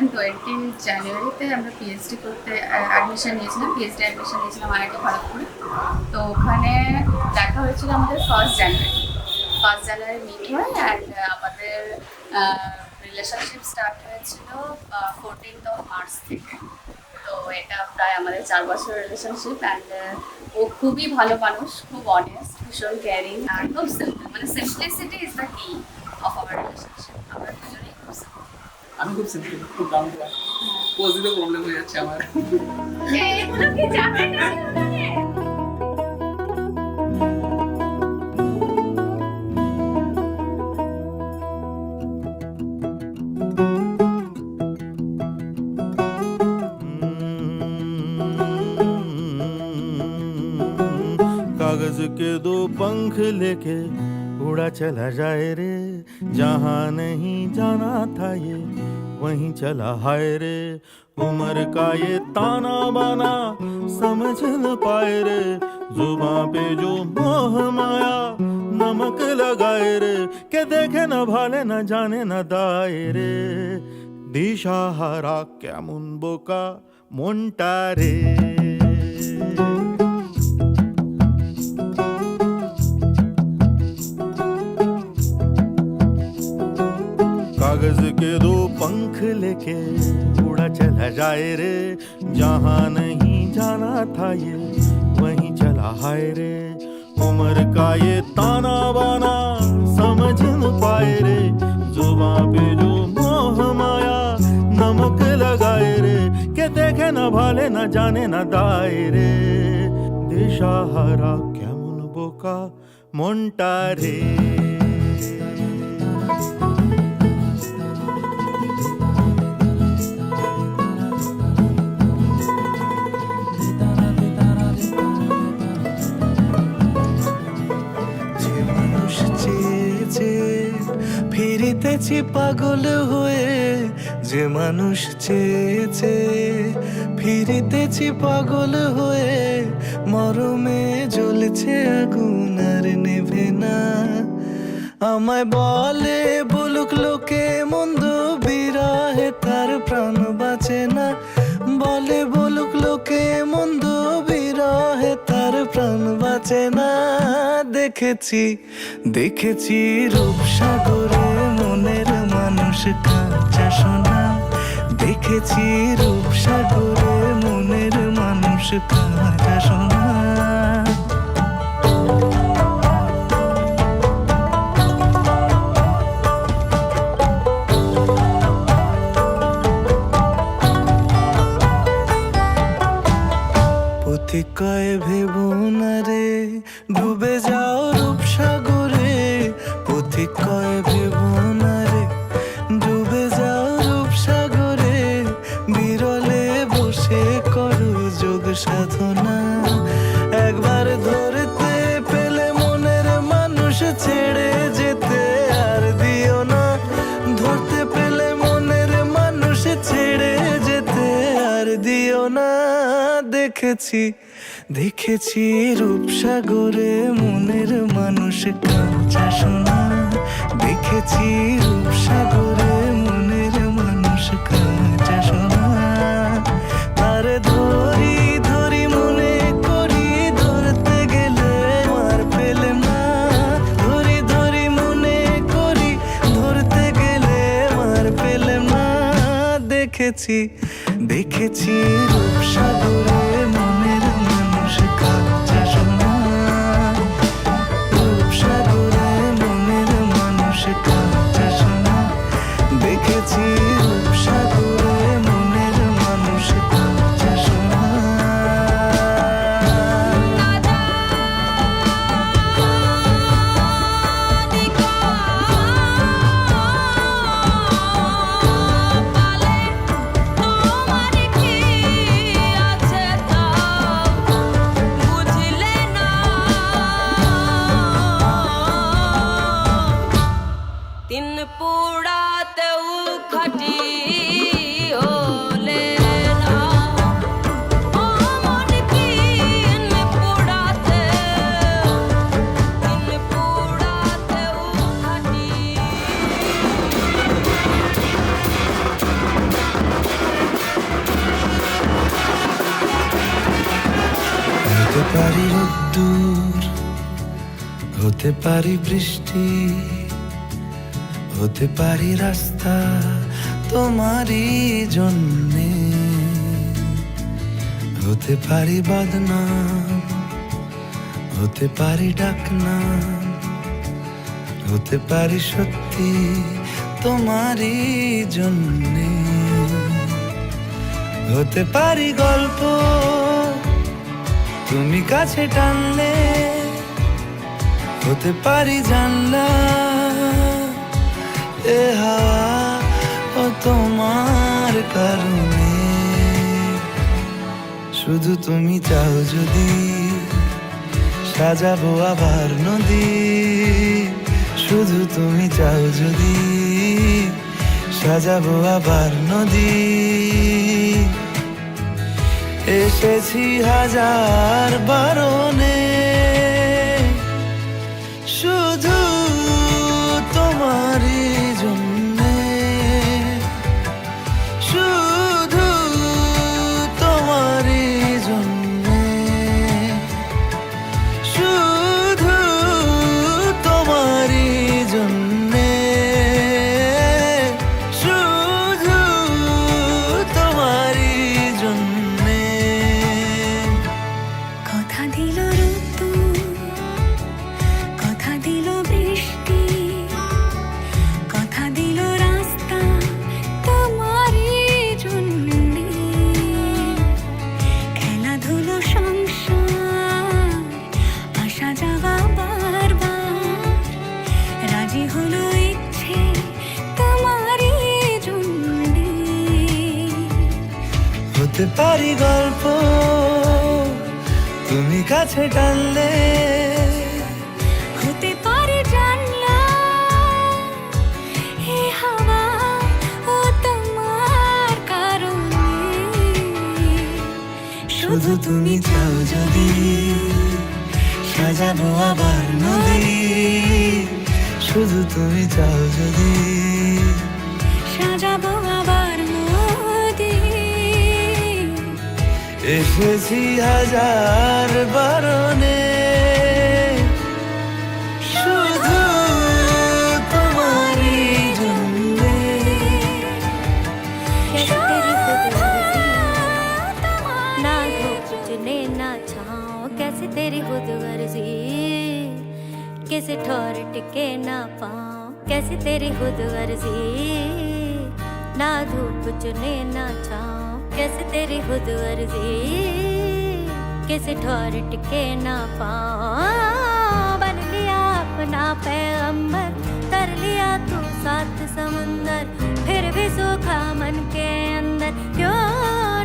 2020 জানুয়ারিতে আমরা পিএইচডি করতে অ্যাডমিশন নিয়েছিলাম, পিএইচডি অ্যাডমিশন নিয়েছিলাম আইআইটি খড়গপুরে। তো ওখানে দেখা হয়েছিল আমাদের ফার্স্ট জানুয়ারি মিট হয় অ্যান্ড আমাদের রিলেশনশিপ স্টার্ট হয়েছিল 14th মার্চ থেকে। তো এটা প্রায় আমাদের 4 বছর রিলেশনশিপ অ্যান্ড ও খুবই ভালো মানুষ, খুব অনেস্ট, ভীষণ কেয়ারিং আর খুব সিম্পল, মানে সিম্পলিসিটি ইজ দ্য কি অফ আওয়ার রিলেশনশিপ। আমরা দুজনেই খুব সিম্পল। আমি খুব সিম্পল, খুব down to earth. Positive problem হয়ে যাচ্ছে আমার। এগুলো কি যাবে না? कागज के 2 पंख लेके उड़ा चला जाए रे, जहाँ नहीं जाना था ये वहीं चला हाय रे। उम्र का ये ताना बाना समझ न पाए रे, जुबां पे जो मोह माया नमक लगाए रे, के देखे न भाले न जाने न दाए रे। दिशाहारा কেমন বোকা মনটা রে। कागज के 2 पंख लेके उड़ा चला जाए रे, जहाँ नहीं जाना था ये वहीं चला हाय रे। उम्र का ये ताना बाना समझ न पाए रे, जुबां पे जो मोह माया नमक लगाए रे, के देखे न भाले न जाने न दाए रे। दिशाहारा কেমন বোকা মনটা রে। ফিরিতেছি পাগল হয়ে, যে মানুষ চেয়েছে ফিরিতেছি পাগল হয়ে, মরমে জ্বলছে আগুন আর নেভে না। আমায় বলে বলুক লোকে মন্দ, বিরহে তার প্রাণ বাঁচে না। বলে বলুক লোকে মন্দ, বিরহে তার প্রাণ বাঁচে না। দেখেছি রূপসাগরে মনের মানুষ কাঁচা সোনা। দেখেছি রূপসাগরে মনের মানুষ কাঁচা সোনা। পথিক কয় ভেবো না রে, ডুবে যাও রূপসাগরে। পথিক কয় ভেবো না রে, ডুবে যাও রূপসাগরে। বিরলে বসে করো যোগ সাধনা। একবার ধরতে পেলে মনের মানুষ ছেড়ে যেতে আর দিও না। ধরতে পেলে মনের মানুষ ছেড়ে যেতে আর দিও না। দেখেছি রূপসাগরে মনের মানুষ কাঁচা সোনা। দেখেছি রূপসাগরে মনের মানুষ কাঁচা সোনা। তার ধরি ধরি মনে করি, ধরতে গেলে আর পেলে না। ধরি ধরি মনে করি, ধরতে গেলে আর পেলে না। দেখেছি রূপসাগরে মনের মানুষ কাঁচা সোনা। রূপসাগরে মনের মানুষ কাঁচা সোনা। দেখেছি রূপসাগরে মনের মানুষ কাঁচা সোনা। হতে পারি বৃষ্টি, হতে পারি রাস্তা তোমারই জন্যে, হতে পারি বদনাম, হতে পারি ডাকনাম, হতে পারি সত্যি তোমারই জন্যে, হতে পারি গল্প তুমি কাছে টানলে, হতে পারি জানলা এ হাওয়া ও তোমার কারণে। শুধু তুমি চাও যদি সাজাবো আবার নদী, শুধু তুমি চাও যদি সাজাবো আবার নদী। এসেছি হাজার বারণে শুধু তোমারই জন্যে, শুধু তোমারই জন্যে, শুধু তোমারই জন্যে, শুধু তোমারই জন্যে। কথা দিল ঋতু, কথা দিল বৃষ্টি, কথা দিল রাস্তা তোমারই জন্যে, খেলাধুলো সংসার আসা যাওয়া বারবার, রাজি হলো ইচ্ছে তোমারই জন্যে। হতে পারি গল্প তুমি কাছে টানলে, হতে পারে জানলা হে হাওয়া ও তোমার কারণে। শুধু তুমি চাও যদি সাজাবো আবার নদী, শুধু তুমি চাও যদি সাজাবো আবার নদী। এসেছি হাজার বারণে শুধু তোমারই জন্যে। ना धूप चुने ना छाँव, कैसे तेरी खुद गर्जी, कैसे ठोर टिके ना पाँव, कैसे तेरी खुद गर्जी। ना धूप चुने ना छाँव, कैसे तेरी खुद गर्जी, कैसे ठोर टिके ना पाँव। बन लिया अपना पैगंबर, तर लिया तू सात समुंदर, फिर भी सूखा मन के अंदर क्यों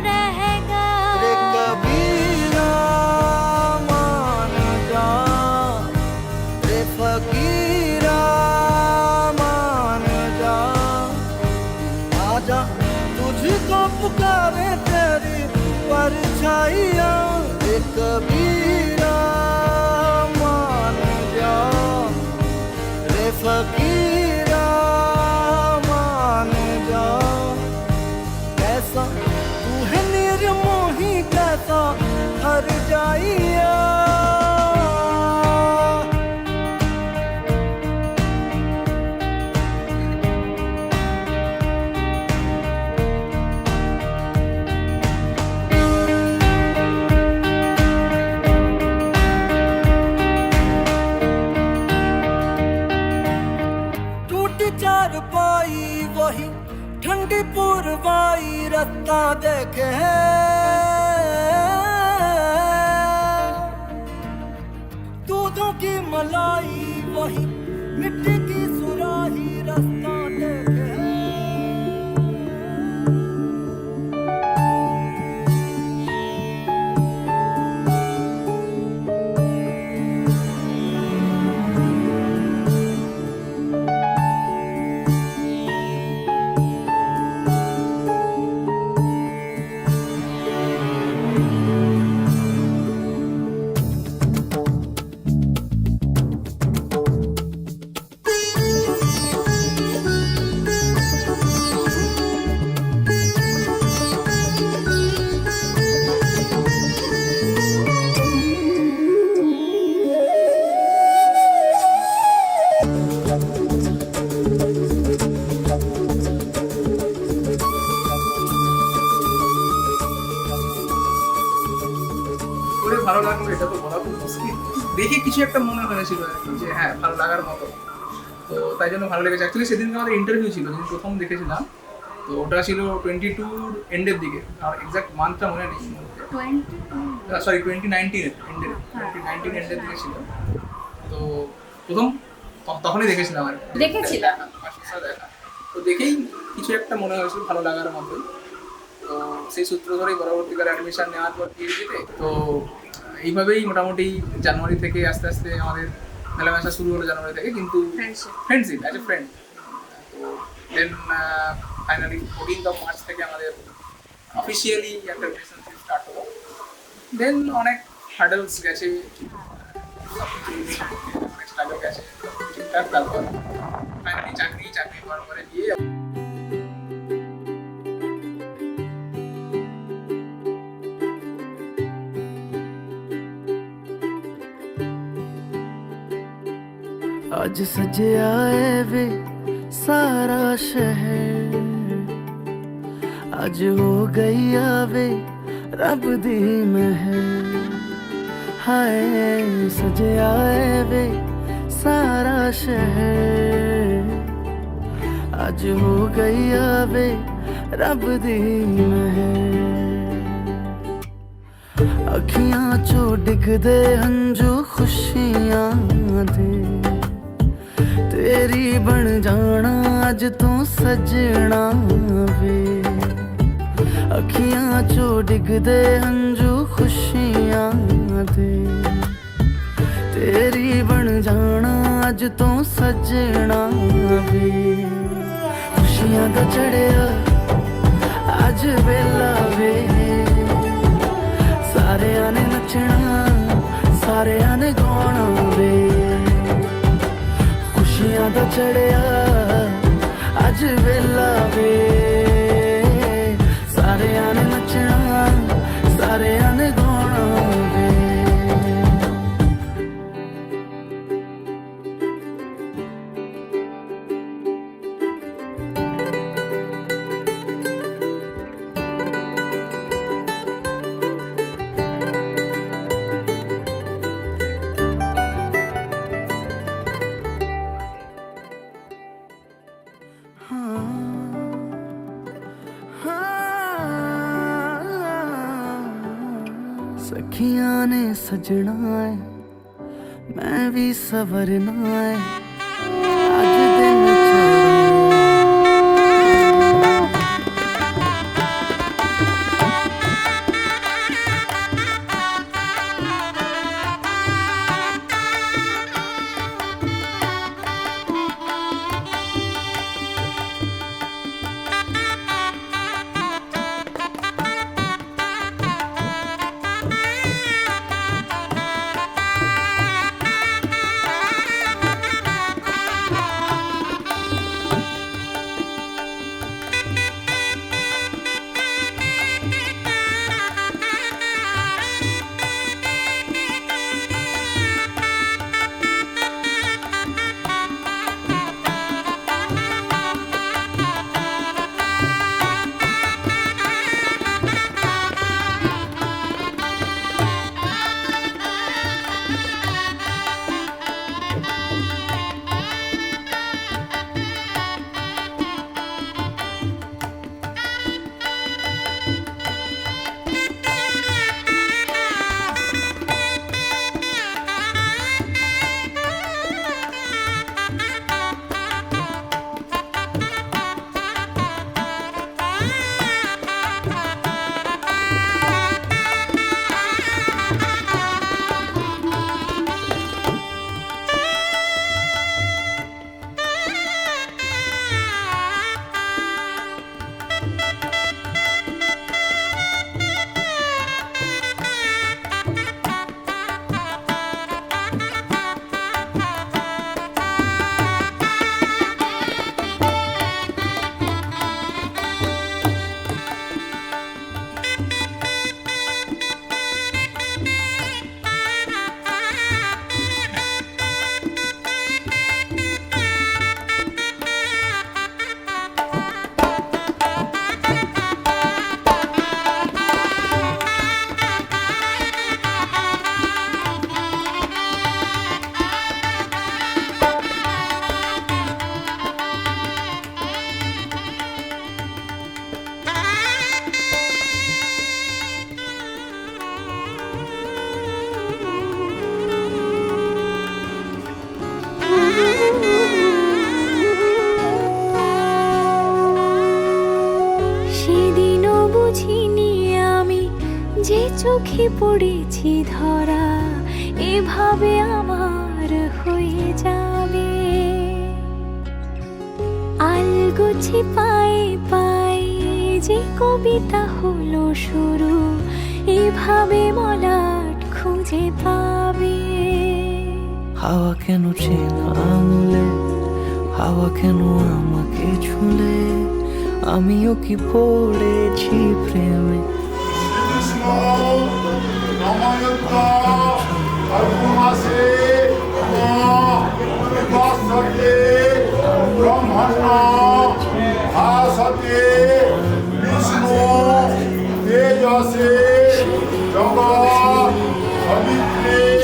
रहेगा। रे कबीरा मान जा, रे फकीरा मान जा, आजा तुझको पुकारे तेरी परछाइयाँ। रे कबीरा मान जा, रे फकीरा मान जा। कैसा तू है निर्मोही, कैसा हर जाइया। टूटी चारपाई वही ठंडी पुरवाई, रास्ता देखे दूधों की मलाई वही मिट्टी की सुराही, रास्ता देखे। দেখে কিছু একটা মনে হয়েছিল আর কি, যে হ্যাঁ ভালো লাগার মতো। তো তাই জন্য ভালো লেগেছে। অ্যাকচুয়ালি সেদিনকে আমাদের ইন্টারভিউ ছিল, যেদিন প্রথম দেখেছিলাম, তো ওটা ছিল 22 এন্ডের দিকে, আর এক্সাক্ট মান্থটা মনে নেই, 22 সরি 2019 এন্ডের, 2019 এন্ডের দিকে ছিল। তো প্রথম তখনই দেখেছিলাম আর কি। দেখেছিলাম। দেখা তো দেখেই কিছু একটা মনে হয়েছিল ভালো লাগার মতোই। তো সেই সূত্র ধরেই পরবর্তীকালে অ্যাডমিশন নেওয়ার পর পিএইচডিতে, তো এইভাবেই মোটামুটি জানুয়ারি থেকে আস্তে আস্তে আমাদের মেলামেশা শুরু হলো জানুয়ারি থেকে, কিন্তু ফ্রেন্ডশিপ অ্যাজ এ ফ্রেন্ড। তো দেন ফাইনালি 14 মার্চ থেকে আমাদের অফিসিয়ালি একটা রিলেশনশিপ স্টার্ট হলো। দেন অনেক হার্ডলস গেছে, অনেক স্ট্রাগল গেছে, ঠিকঠাক। তারপর ফাইনালি চাকরি করার পরে বিয়ে। आज सजया है वे सारा शहर, आज हो गई आवे रब दी महर। हाय सजया है वे सारा शहर, आज हो गई आवे रब दी महर। अखियां चो डिगदे हंजू खुशियां दे, तेरी बन जाना अज तू सजना वे। अखियां चो डिगदे हंजू खुशियां दे, तेरी बन जाना अज तू सजना वे। खुशियां दा चढ़िया अज वेला वे, सारेयां ने नचना सारेयां ने गाना वे। खुशियां दा चढ़िया अज वेला वे, सारेयां ने नचना सारेयां ने गाना वे। सखियां ने सजना है, मैं भी सवरना है, अज दिन चढ़े। চোখে পড়েছি ধরা, এভাবে আমার হয়ে যাবে। আলগোছে পায়ে পায়ে যে কবিতা হলো শুরু, এভাবে মলাট খুঁজে পাবে। হাওয়া কেন চেনা আঙুলে, হাওয়া কেন আমাকে ছুলে, আমিও কি পড়েছি প্রেমে।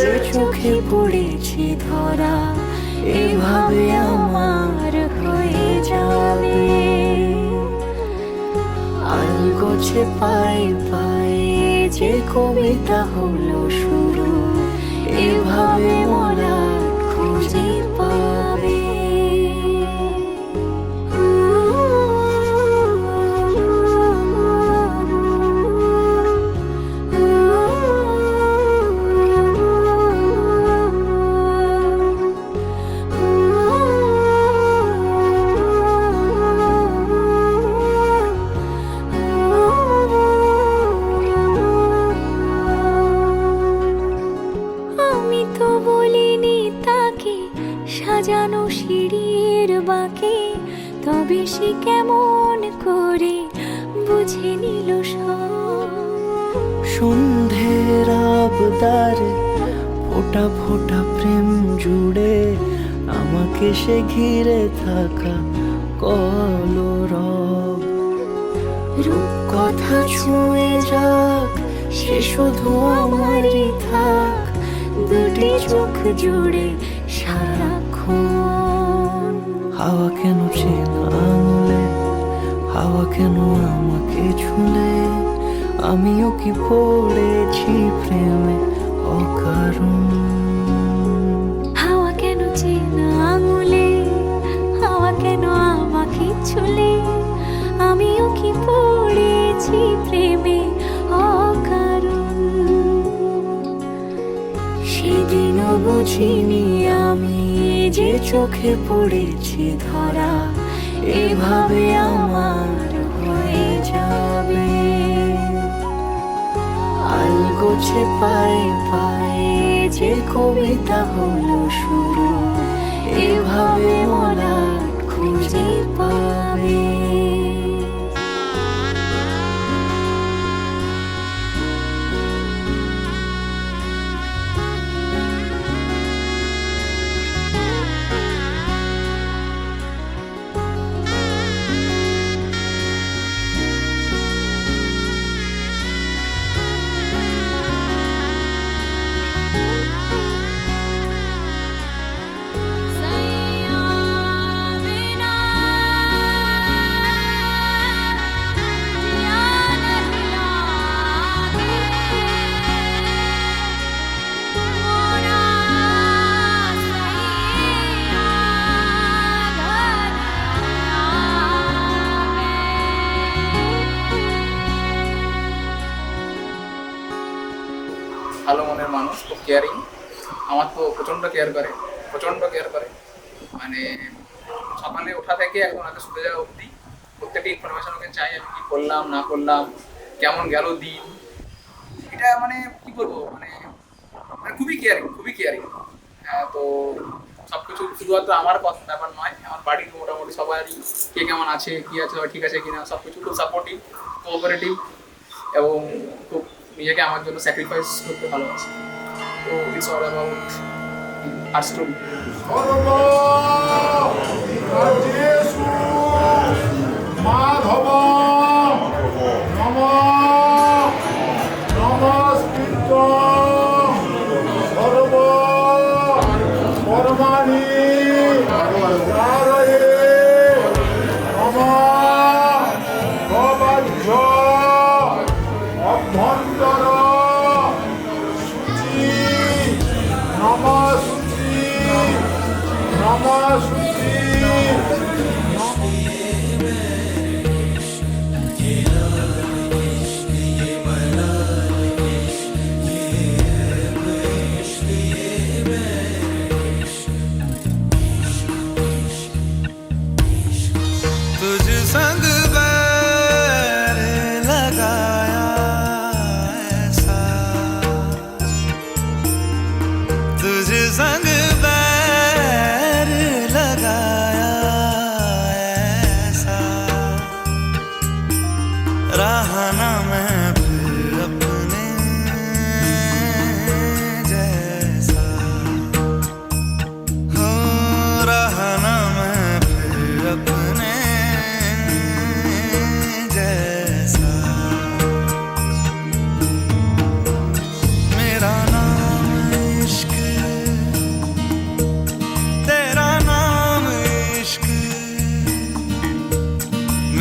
যে চোখে পড়েছি ধরা, এভাবে আমার হয়ে যাবে। আলগোছে পায়ে পায়ে যে কবিতা হলো শুরু, এভাবে মোরা খুঁজে পাবে। আমি তো বলিনি তাকে সাজানো সিঁড়ির বাঁকে, তবে সে কেমন করে বুঝে নিল সব। সন্ধ্যের আবদারে ফোটা ফোটা প্রেম জুড়ে, আমাকে সে ঘিরে থাকা কলরব। রূপকথা ছুঁয়ে যাক, সে শুধু আমারই থাক, দুটি চোখ জুড়ে সারাক্ষণ। হাওয়া কেন চেনা আঙুলে, হাওয়া কেন আমাকে ছুলে, আমিও কি পড়েছি প্রেমে অকারণ। হাওয়া কেন চেনা আঙুলে, হাওয়া কেন আমাকে ছুলে, আমিও কি পড়েছি প্রেমে অকারণ। সেদিনও বুঝিনি আমি যে চোখে পড়েছি ধরা, এভাবে আমার হয়ে যাবে। আলগোছে পায়ে পায়ে যে কবিতা হলো শুরু, এভাবে মোরা খুঁজে পাবে। ভালো মনের মানুষ, খুব কেয়ারিং। আমার তো প্রচণ্ড কেয়ার করে, প্রচণ্ড কেয়ার করে। মানে সকালে ওঠা থেকে একদম রাতে শুতে যাওয়া অবধি প্রত্যেকটা ইনফরমেশন ওকে চাই, আমি কী করলাম না করলাম, কেমন গেল দিন। এটা মানে কী বলবো, মানে মানে খুবই কেয়ারিং, খুবই কেয়ারিং। তো সব কিছু শুধুমাত্র আমার কথা ব্যাপার নয়, আমার বাড়ির মোটামুটি সবারই কে কেমন আছে, কী আছে, সবাই ঠিক আছে কিনা, সব কিছু খুব সাপোর্টিভ, কোঅপারেটিভ এবং খুব নিজেকে আমার জন্য স্যাক্রিফাইস করতে ভালোবাসে। তো it's all about our story. Madhav নম নমস্কৃত সর্ব কর্মাণি কারয়ে নম গবাহ্য অভ্যন্তর শুচি নম শুচি নম শুচি संग बैर लगाया ऐसा, तुझ संग बैर लगाया ऐसा, रहा ना मैं फिर अपने जैसा, हो रहा ना मैं फिर अपने जैसा। मेरा नाम इश्क, तेरा नाम इश्क,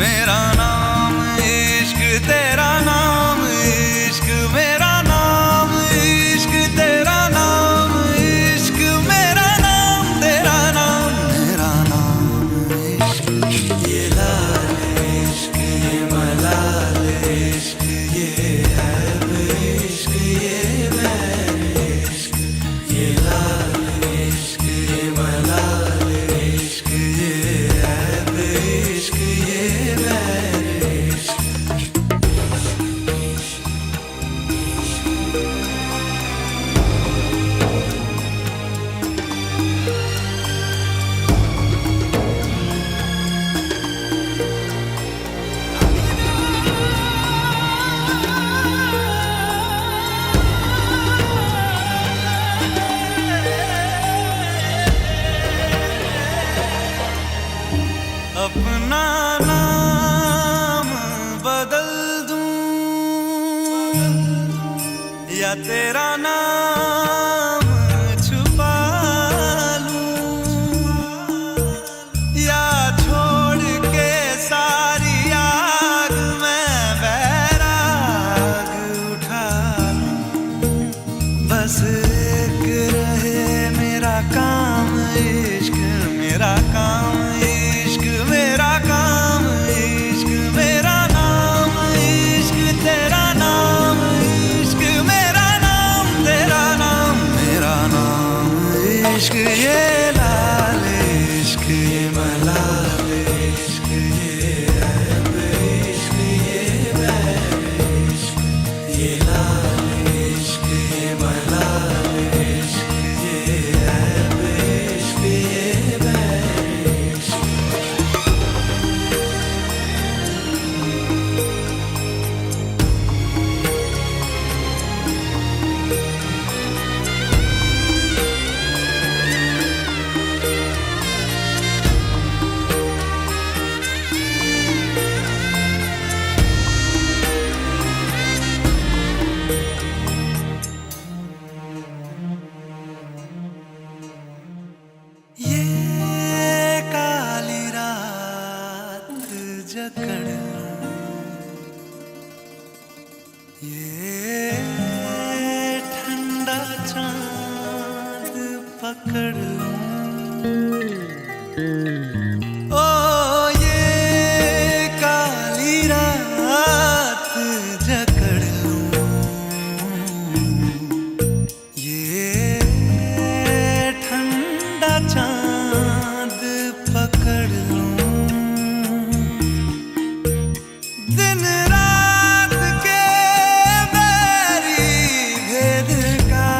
मेरा नाम इश्क, तेरा नाम इश्क, मेरा नाम इश्क, तेरा नाम इश्क, मेरा नाम तेरा नाम, मेरा नाम इश्क। ये लाल इश्क, ये मलाल इश्क, ये ऐब इश्क, ये बैर इश्क, ये लाल इश्क, ये मलाल इश्क, ये ऐब इश्क, ये बैर इश्क। अपना नाम बदल दूं या तेरा नाम छुपा लूं, या छोड़ के सारी आग मैं बैराग उठा लूं, बस एक रहे मेरा काम इश्क, मेरा काम इश्क, मेरा काम इश्क, मेरा नाम इश्क, तेरा नाम इश्क, मेरा नाम तेरा नाम, मेरा नाम इश्क। ये लाल इश्क, ये मलाल इश्क, ये ऐब इश्क, ये बैर इश्क, ये लाल इश्क, ये मलाल इश्क, ये ऐब इश्क, ये बैर इश्क। ये काली रात जकड़ लूं, ये ठंडा चांद पकड़ लूं, ओ ये काली रात जकड़ लूं, ये ठंडा चांद पकड़ लूं, दिन रात के बैरी भेद का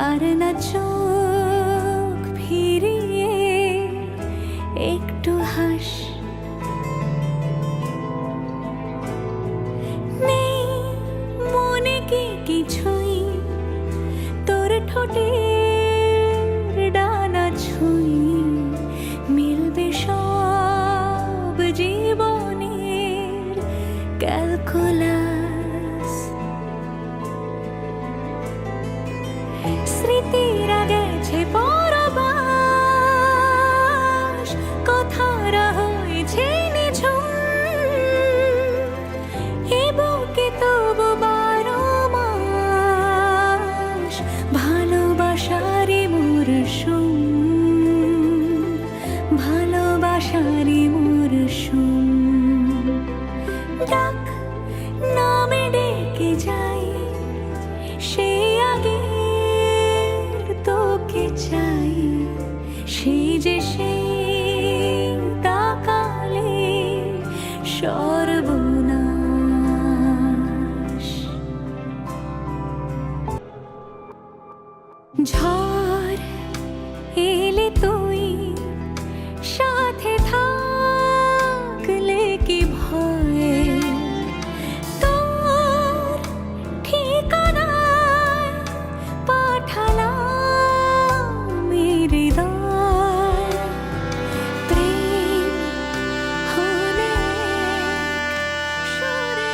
আর না চোখ ফিরিয়ে একটু হাস। নেই মনে কি কিছুই তোর ঠোঁটের ডানা ছুঁই, মিলবে সব জীবনের ক্যালকুলাস। স্মৃতিরা গেছে পরবাস, কথারা হয়েছে নিঝুম, এ বুকে তবু 12 মাস ভালোবাসারই মরশুম, ভালোবাসারই মরশুম। ডাক নামে ডেকে যাই, সে আগের তোকে চাই, সেই যে সেই তাকালে সর্বনাশ। ঝড় এলে তুই সাথে থাকলে কি ভয়, তোর ঠিকানায় পাঠালাম হৃদয়। প্রেম হলে সরে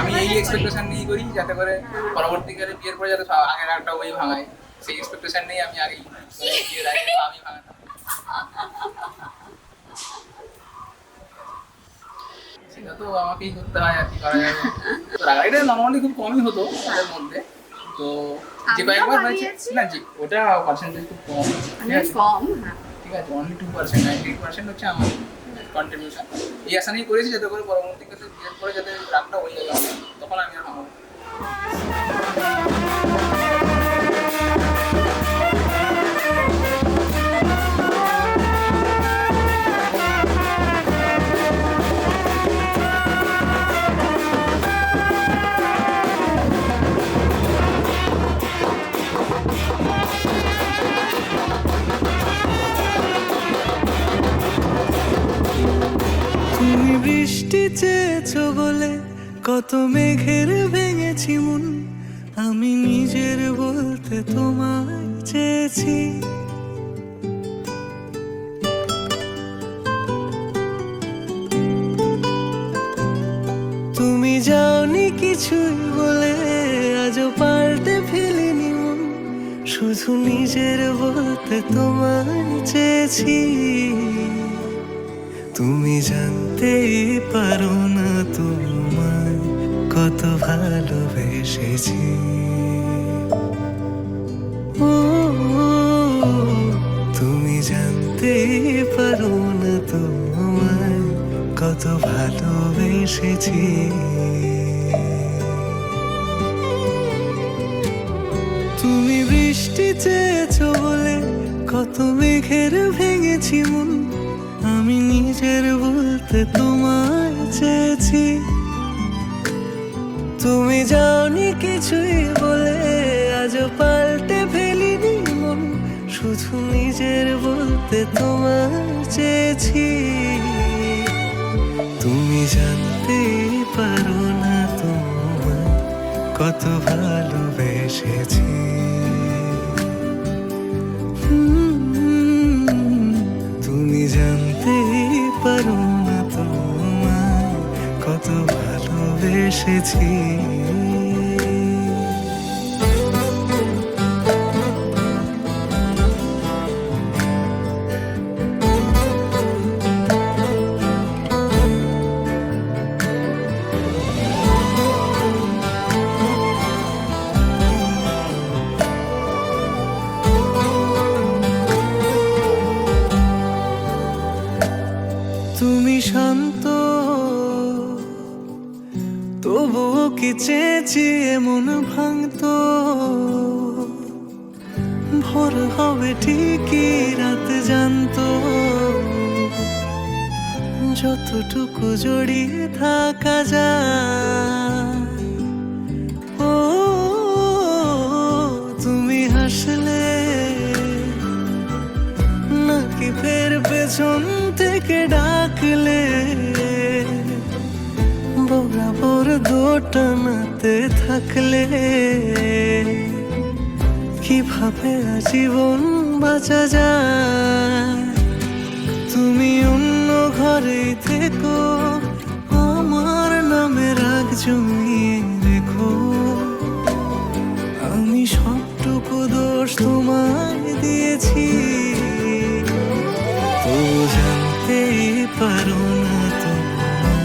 আমি এই এক্সপেকটেশন নিয়েই করি যাতে করে পরবর্তীকালে বিয়ের পরে যাতে আগের একটা ওই ভাঙায়, সেই এক্সপেকটেশন নেই আমি আগেই বিয়ের আগে আমি ভাঙাতাম। সেটা তো আমাকেই করতে হয় আর কি করা যাবে। তো রাগাইটা নর্মালি খুব কমই হতো তাদের মধ্যে, তো যে আমিও কয়েকবার হয়েছে বানিয়েছি। না জি ওটা পার্সেন্টেজ খুব কম, ঠিক আছে ফর্ম, হ্যাঁ। ঠিক আছে, অনলি 2%, 98% হচ্ছে আমার কন্ট্রিবিউশন। এই আশা নিয়ে করেছি যাতে করে পরবর্তীকালে বিয়ের পরে যাতে রাগটা হয়ে যাবে আমার, তখন আমি আর ভাববো না। তুমি বৃষ্টি চেয়েছো বলে কত মেঘের ভেঙেছি মন, আমি নিজের বলতে তোমায় চেয়েছি। তুমি যাওনি কিছুই বলে আজও পাল্টে ফেলিনি মন, শুধু নিজের বলতে তোমায় চেয়েছি। তুমি জানতেই পারো না তোমায় কত ভালোবেসেছি। ও তুমি জানতেই পারো না তোমায় কত ভালোবেসেছি। তুমি বৃষ্টি চেয়েছো বলে কত মেঘের ভেঙেছি মন, আমি নিজের বলতে তোমায় চেয়েছি। তুমি যাওনি কিছুই বলে আজও পাল্টে ফেলিনি মন, শুধু নিজের বলতে তোমায় চেয়েছি। তুমি জানতেই পারো না তোমায় কত ভালোবেসেছি। তুমি জানতেই পারো না তোমায় কত ভালোবেসেছি। তুমি শান্ত তবুও কি চেয়েছি এমন ভাঙতো, ভোর হবে ঠিকই রাত জানতো, যতটুকু জড়িয়ে থাকা যায়। ও তুমি হাসলে নাকি ফের পেছন থেকে ডাকলে, বরাবর দোটানাতে থাকলে কিভাবে আজীবন বাঁচা যায়। তুমি অন্য ঘরে থেকো, আমার নামে রাগ জমিয়ে রেখো, আমি সবটুকু দোষ তোমায় দিয়েছি। তো জানতেই পারো না তোমায়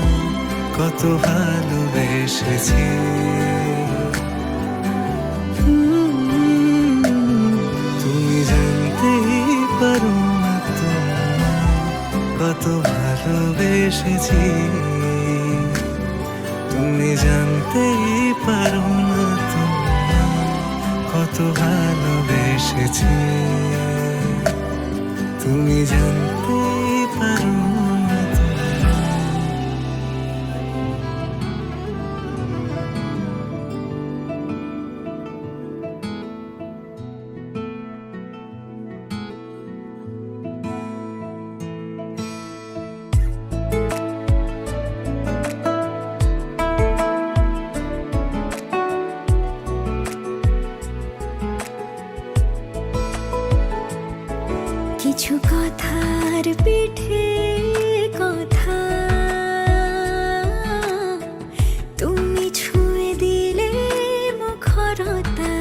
কত ভালোবেসেছি। তুমি জানতেই পারো না তোমায় কত ভালোবেসেছি। তুমি জানতেই পারো না তোমায় কত ভালোবেসেছি। তুমি জানতেই পারো না তোমায়। কিছু কথার পিঠে কথা তুমি ছুঁয়ে দিলে মুখরতা,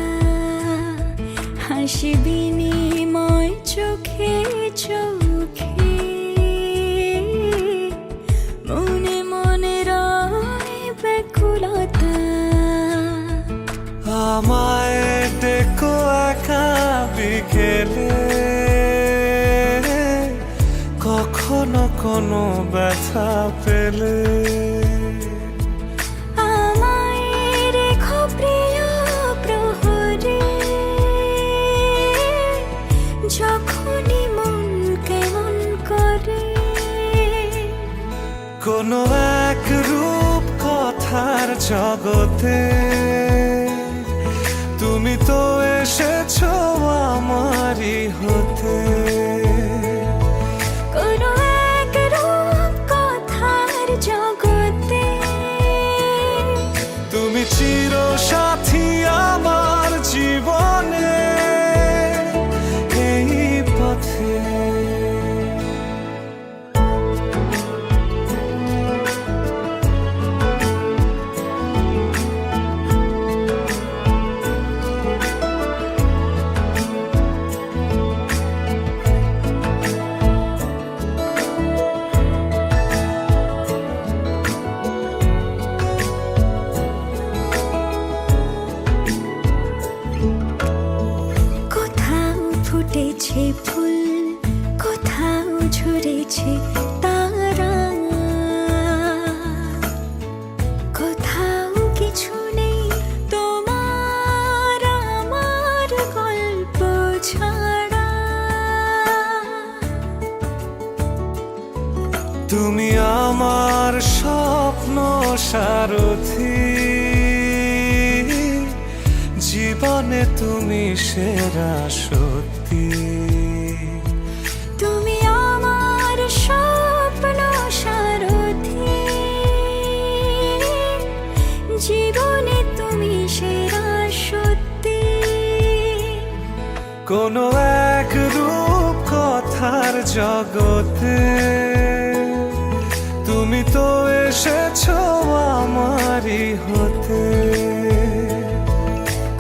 হাসি বিনিময় চোখে চোখে, মনে মনে রয় ব্যাকুলতা। আমায় কোনো ব্যথা পেলে আমায় রেখো প্রিয় প্রহরে, যখনই মন কেমন করে। কোনো এক রূপ কথার জগতে তুমি তো এসেছো আমারই হতে। কোনো এক রূপ কথার জগতে তুমি চির সাথী আমার জীবনে এই পথে। কোথাও ফুটেছে ফুল, কোথাও ঝরেছে তারা, কোথাও কিছু নেই তোমার আমার গল্প ছাড়া। তুমি আমার স্বপ্ন সারথি, জীবনে তুমি সেরা সত্যি। তুমি আমার স্বপ্ন সারথি, জীবনে তুমি সেরা সত্যি। কোনো এক রূপ কথার জগতে তুমি তো এসেছো আমারই হতে।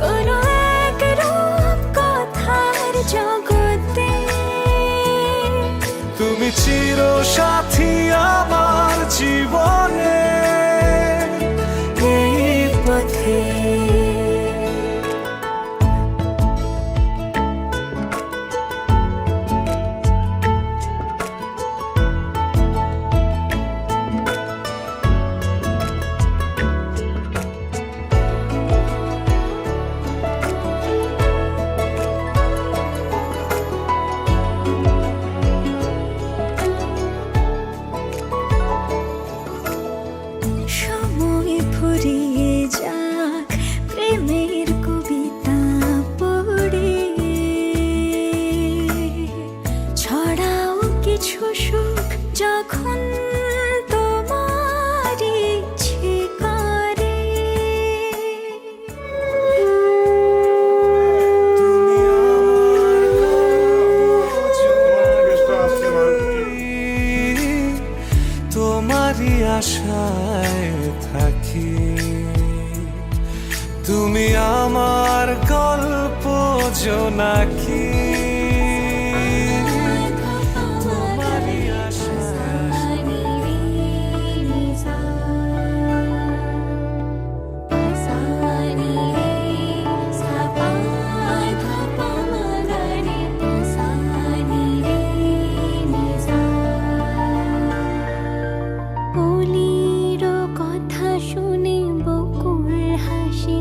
কোনো এক রূপ কথার জগতে তুমি চির সাথী আমার জীবনে এই পথে। সময় ফুরিয়ে যাক প্রেমের কবিতা পড়ে, ছড়াও কিছু সুখ যখন তোমার ইচ্ছে করে। তোমারই আশায় থাকি, তুমি আমার গল্প জোনাকি। তোমারই আশায় বলির কথা শুনে বকুল হাসি,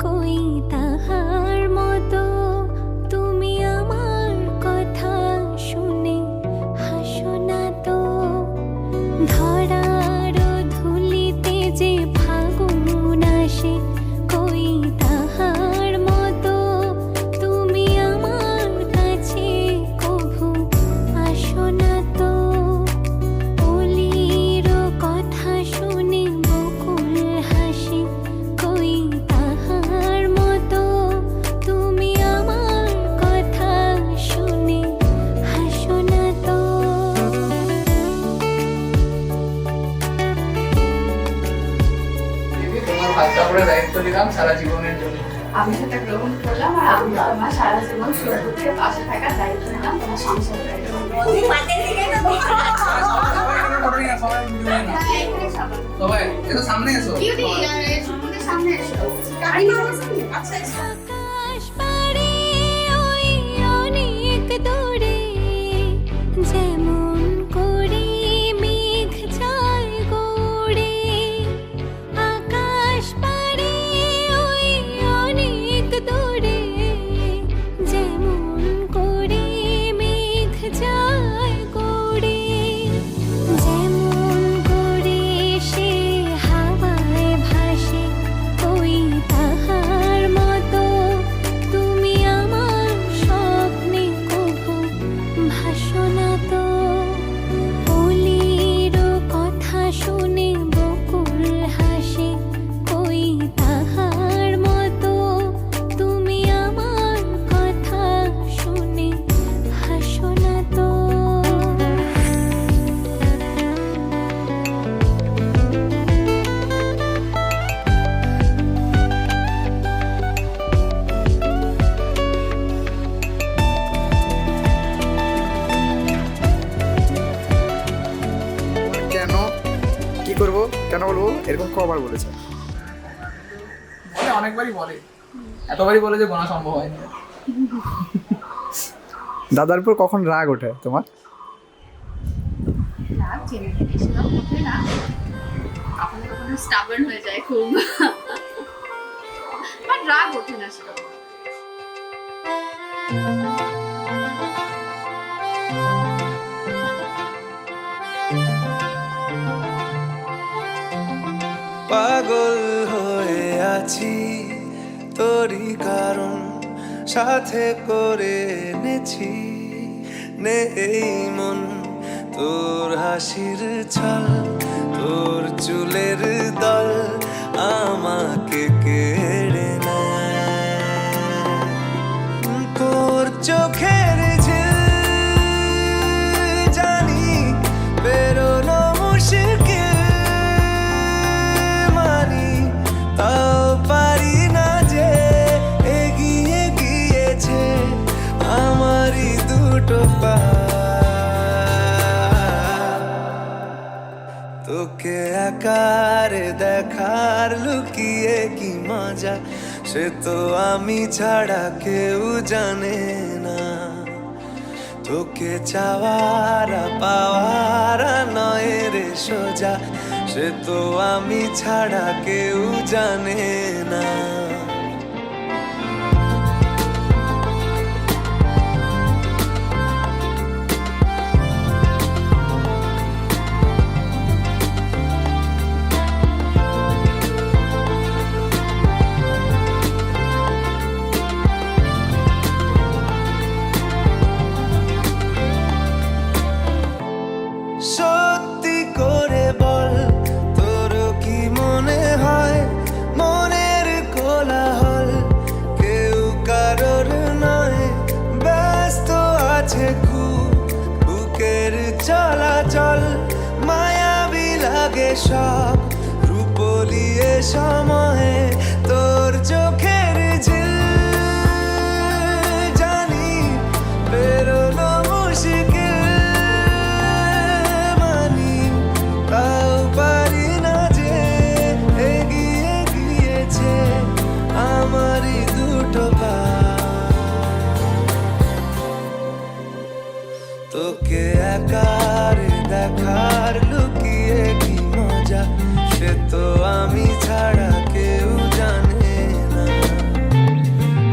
কই তাহার মতো তুমি আমার কথা শুনে হাসো না তো। ধরার ধুলিতে যে ফাগুন আসে, কই তাহার মতো তুমি আমার কাছে কভু আসো না তো। বলির কথা শুনে বকুল হাসি, কই তাহার মতো তুমি আমার কথা শুনে হাসো না তো। তোমার হাতটা করে দায়িত্ব দিলাম সারা জীবনের জন্য। আমি সেটা গ্রহণ করলাম, আর আমি তোমার সারা জীবন সুখ দুঃখে পাশে থাকার দায়িত্ব নিলাম, তোমার সংসারের দায়িত্ব সবাই এটা সামনে এসো। সামনে এসো। আকাশ পাড়ে ওই অনেক দূরে, যেমন করে কেন বলবো, এরকম কবার বলেছে? বলে অনেকবারই বলে, এতবারই বলে যে গোনা সম্ভব হয়নি। দাদার উপর কখন রাগ ওঠে তোমার? রাগ জেনারেলি সেরকম ওঠে না, কখনো কখনো স্টাবার্ন হয়ে যায় খুব, বাট রাগ ওঠে না সেরকম। পাগল হয়ে আছি তোরই কারণ, সাথে করে এনেছি নে এই মন, তোর হাসির ছল, তোর চুলের দল আমাকে কেড়ে নেয়, তোর চোখের ঝিল জানি বেরোনো মুশকিল, মানি তাও পারি না যে এগিয়ে গিয়েছে আমারই দুটো পা, তোকে একারে দেখার লুকিয়ে কি মজা, সে তো আমি ছাড়া কেউ জানে না, তোকে চাওয়ারা পাওয়ারা নয় রে সোজা, সে তো আমি ছাড়া কেউ জানে না। সত্যি করে বল তোর কি মনে হয়, মনের কোলাহল কেউ কারোর নয়, ব্যস্ত আছে খুব বুকের চলাচল, মায়াবী লাগে সব রূপলিয়ে সময়ে তোর চোখের ঝিল জানি বেরোনো মুশকিল, মানি তাও পারি না যে এগিয়ে গিয়েছে আমারই দুটো পা, তোকে একারে দেখার লুকিয়ে কি মজা, সে তো আমি ছাড়া কেউ জানে না,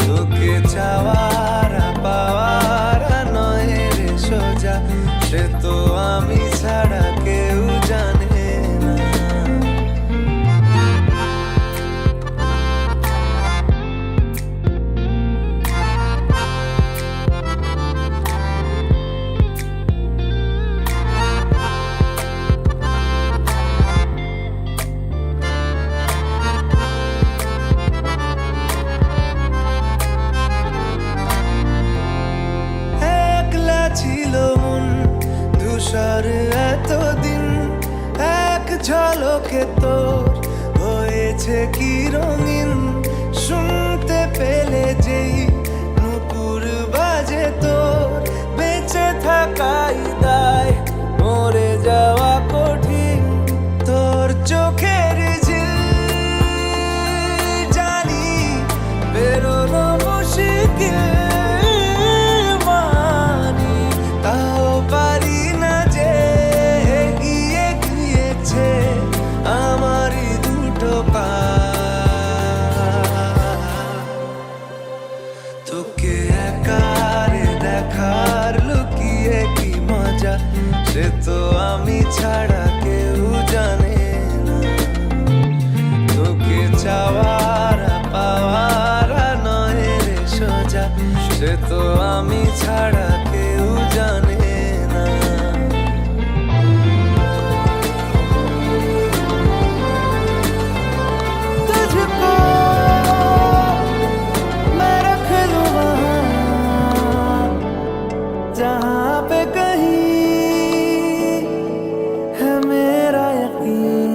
তোকে চাওয়ারা পাওয়ারা নয় রে সোজা, সে তো আমি ছাড়া কেউ জানে না। একলা ছিল মন ধূসর এতদিন, এক ঝলকে তোর হয়েছে কি রঙিন, শুনতে পেলে যেই নুপুর বাজে তোর, বেঁচে থাকাই দায় মরে যাওয়া কঠিন, তোর চোখের ঝিল জানি বেরোনো মুশকিল, মানি তাও পারি না যে এগিয়ে গিয়েছে আমারই দুটো পা, তোকে একারে দেখার লুকিয়ে কি মজা, সে তো আমি ছাড়া কেউ জানে না, তোকে চাওয়ারা পাওয়ারা নয় রে সোজা, সে তো আমি ছাড়া কেউ জানে না। तुझको मैं रख लूं वहाँ जहाँ पे कहीं है मेरा यकीन,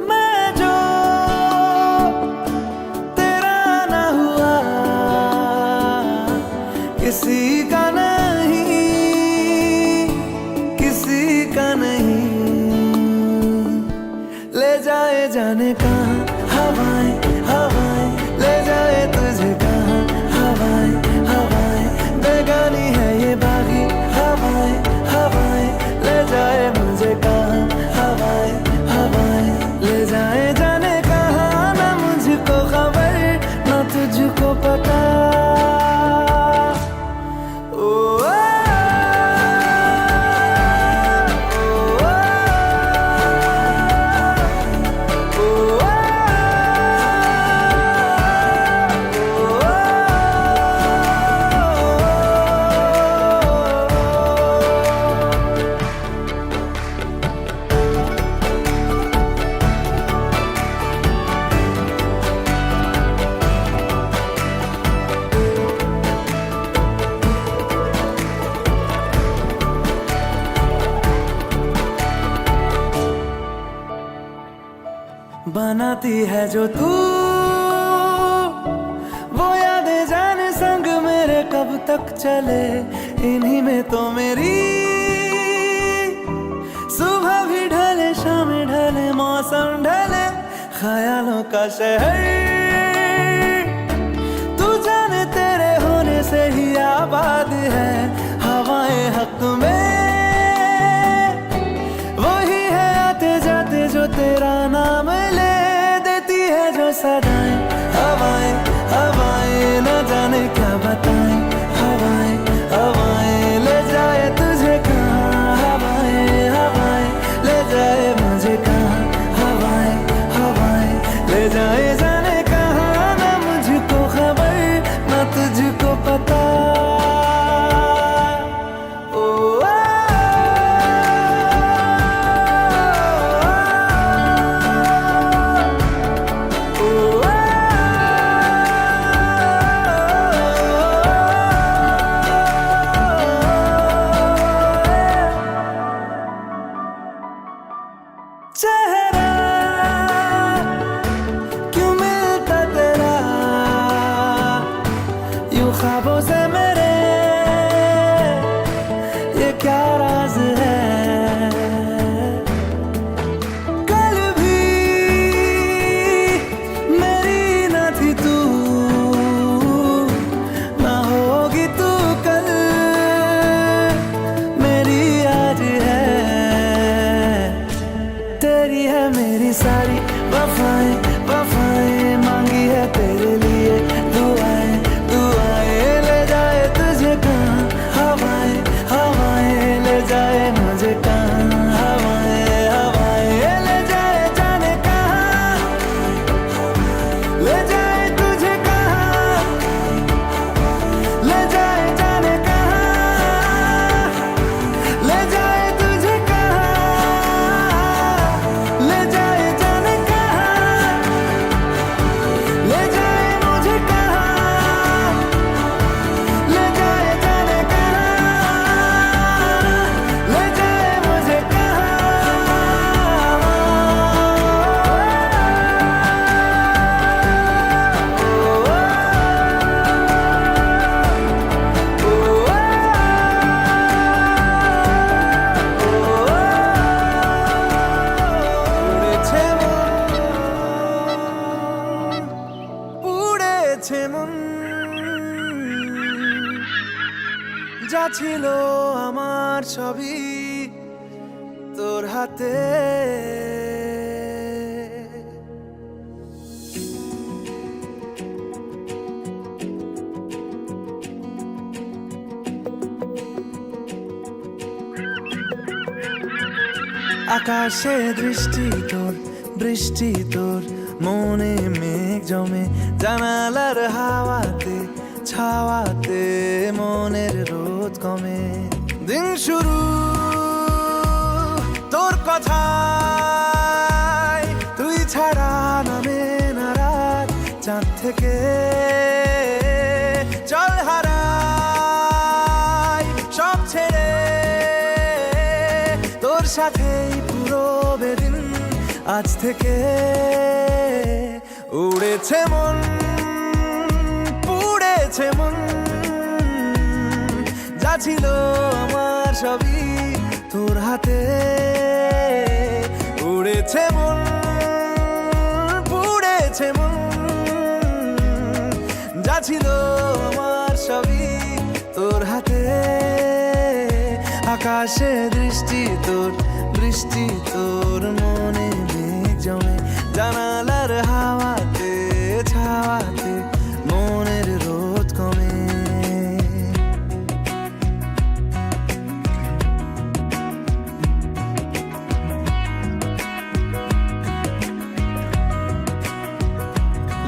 मैं जो तेरा ना हुआ किसी का नहीं, किसी का नहीं। जाने कहाँ हवाएं हवाएं ले जाए तुझे कहाँ हवाएं हवाएं बेगानी है ये बागी हवाएं हवाएं ले जाए मुझे कहाँ हवाएं हवाएं ले जाए जाने कहाँ ना मुझको खबर ना तुझको पता ओ बनाती है जो तू वो यादें जाने संग मेरे कब तक चले इन्हीं में तो मेरी सुबह भी ढले शाम ढले मौसम ढले ख्यालों का शहर तू जाने तेरे होने से ही आबाद है हवाएं हक में वही है आते जाते जो तेरा नाम ले देती है जो सदाएं हवाएं हवाएं न जाने क्या बताएं हवाएं हवाएं ले जाए तुझे कहाँ हवाएं हवाएं ले जाए मुझे कहाँ हवाएं हवाएं ले जाए जाने कहाँ ना मुझको खबर ना तुझको पता चेहरा क्यों मिलता तेरा यूं ख्वाबों से मेरे ये क्या राज है कल भी मेरी न थी तू ना होगी तू कल मेरी आज है तेरी है मेरी सारी वफाएं वफाएं मांगी है तेरे लिए दुआएं दुआएं ले जाए तुझे कहाँ हवाएं हवाएं ले जाए मुझे कहाँ हवाएं हवाएं ले जाए जाने कहाँ ले जाए तुझे कहाँ ले जाए जाने कहाँ ले जाए तुझे कहाँ ले जाए जाने कहाँ ले जाए मुझे कहाँ ले जाए जाने कहाँ ले जाए मुझे উড়েছে মন যা ছিল আমার সবই তোর হাতে আকাশে দৃষ্টি তোর বৃষ্টি তোর মনে মেঘ জমে জানালার হাওয়াতে ছাওয়াতে মনের রোদ কমে দিন শুরু তোর কথায় তুই ছাড়া নামে না রাত চাঁদ থেকে চল হারাই সব ছেড়ে তোর সাথেই পুরো বেদিন আজ থেকে উড়েছে মন পুড়েছে মন যা ছিল আমার সবই তোর হাতে উড়েছে মন উড়েছে মন, যা ছিল আমার সবই তোর হাতে। আকাশে দৃষ্টি তোর, বৃষ্টি তোর, মনে মেঘ জমে জানালার হাওয়াতে, ছাওয়াতে মনের রোদ কমে।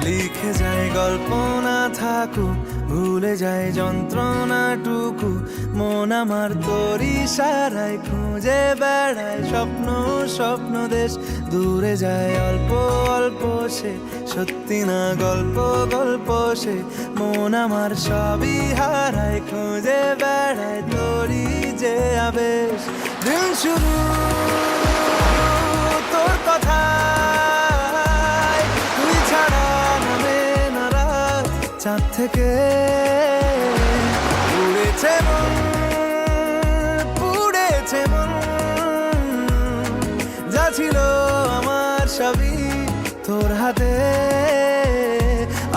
লিখে যায় গল্প না থাকুক, ভুলে যায় যন্ত্রণাটুকু, মন আমার তোর ইশারায় খুঁজে বেড়ায় স্বপ্ন, স্বপ্ন দেশ। দূরে যায় অল্প অল্প সে, সত্যি না গল্প, গল্প সে। মন আমার সবই হারায়, খুঁজে বেড়ায় তোরই যে আবেশ। দিন শুরু তোর কথা, তুই ছাড়া নামে না রাত, চাঁদ থেকে উড়েছে মন, পুড়েছে মন, যা ছিল আমার সবই তোর হাতে।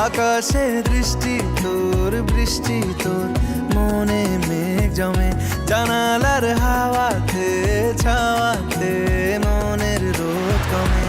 আকাশে দৃষ্টি তোর, বৃষ্টি তোর, মনে মেঘ জমে জানালার হাওয়াতে, ছাওয়াতে মনের রোদ কমে।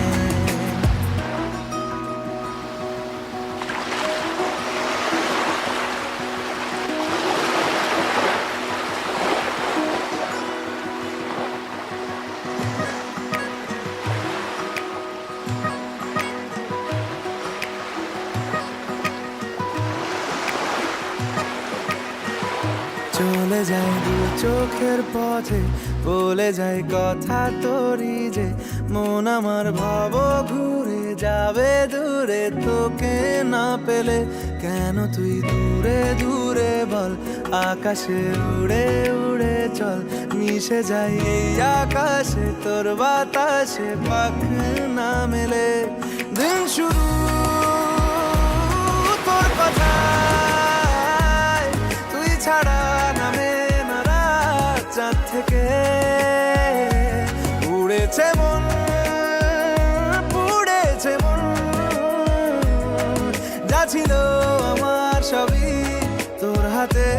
চলে যায় দু চোখের পথে, বলে যায় কথা তোরই যে। মন আমার ভাব ঘুরে যাবে দূরে, তোকে না পেলে কেন তুই দূরে দূরে বল। আকাশে উড়ে উড়ে চল, মিশে যাই এই আকাশে তোর বাতাসে, পাখ না মেলে। দিন শুরু তোর কথা, তুই ছাড়া নামে না রাত, চাঁদ থেকে উড়েছে মন, পুড়েছে মন, যা ছিল আমার সবই তোর হাতে।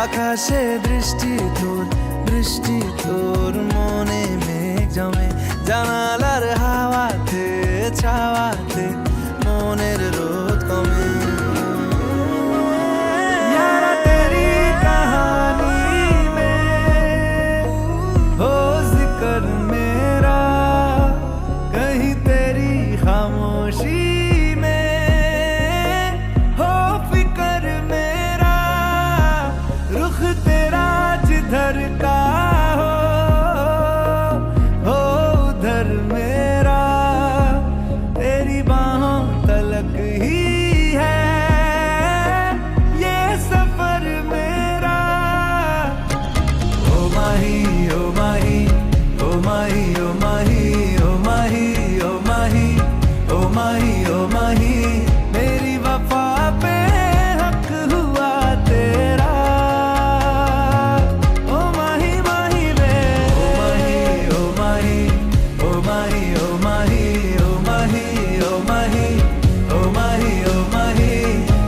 আকাশে দৃষ্টি তোর, বৃষ্টি তোর, মনে মেঘ জমে জানালার হাওয়াতে, ছাওয়াতে মনের রোদ কমে। यारा तेरी कहानी में हो जिक्र मेरा, कहीं तेरी खामोशी में हो फिक्र मेरा। रुख तेरा जिधर का हो उधर मेरा, तेरी बाहों तलक ही है ये सफर मेरा। ओ माही, ओ माही, ओ माही, ओ माही, ओ माही, ओ माही, ओ माही, ओ माही, मेरी वफा पे हक हुआ तेरा। ओ माही माही वे, ओ माही, ओ माही, ओ माही, ओ माही, ओ माही, ओ माही, ओ माही, ओ माही,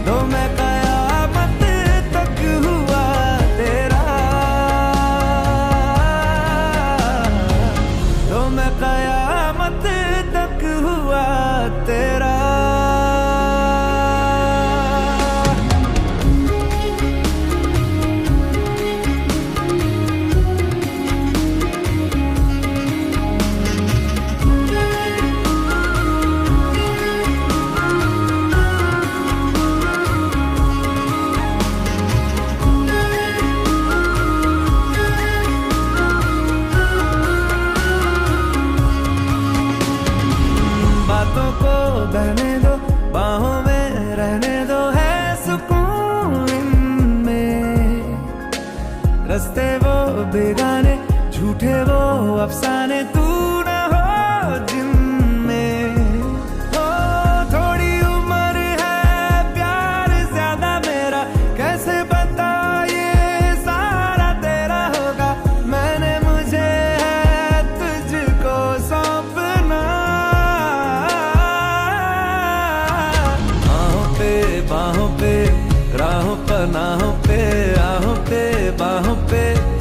तो मैं कयामत तक हुआ तेरा, तो मैं कयामत तक हुआ तेरा। बातों को बहने दो, बाहों में रहने दो, है सुकून इनमें। रस्ते वो बेगाने, झूठे वो अफसाने, तू न हो जिनमें। ओ थोड़ी उम्र है, प्यार ज्यादा मेरा, कैसे बता ये सारा तेरा होगा। मैंने मुझे है तुझको सौंपना, बाहों पे राहों पनाहों पे, आहों पे बाहों पे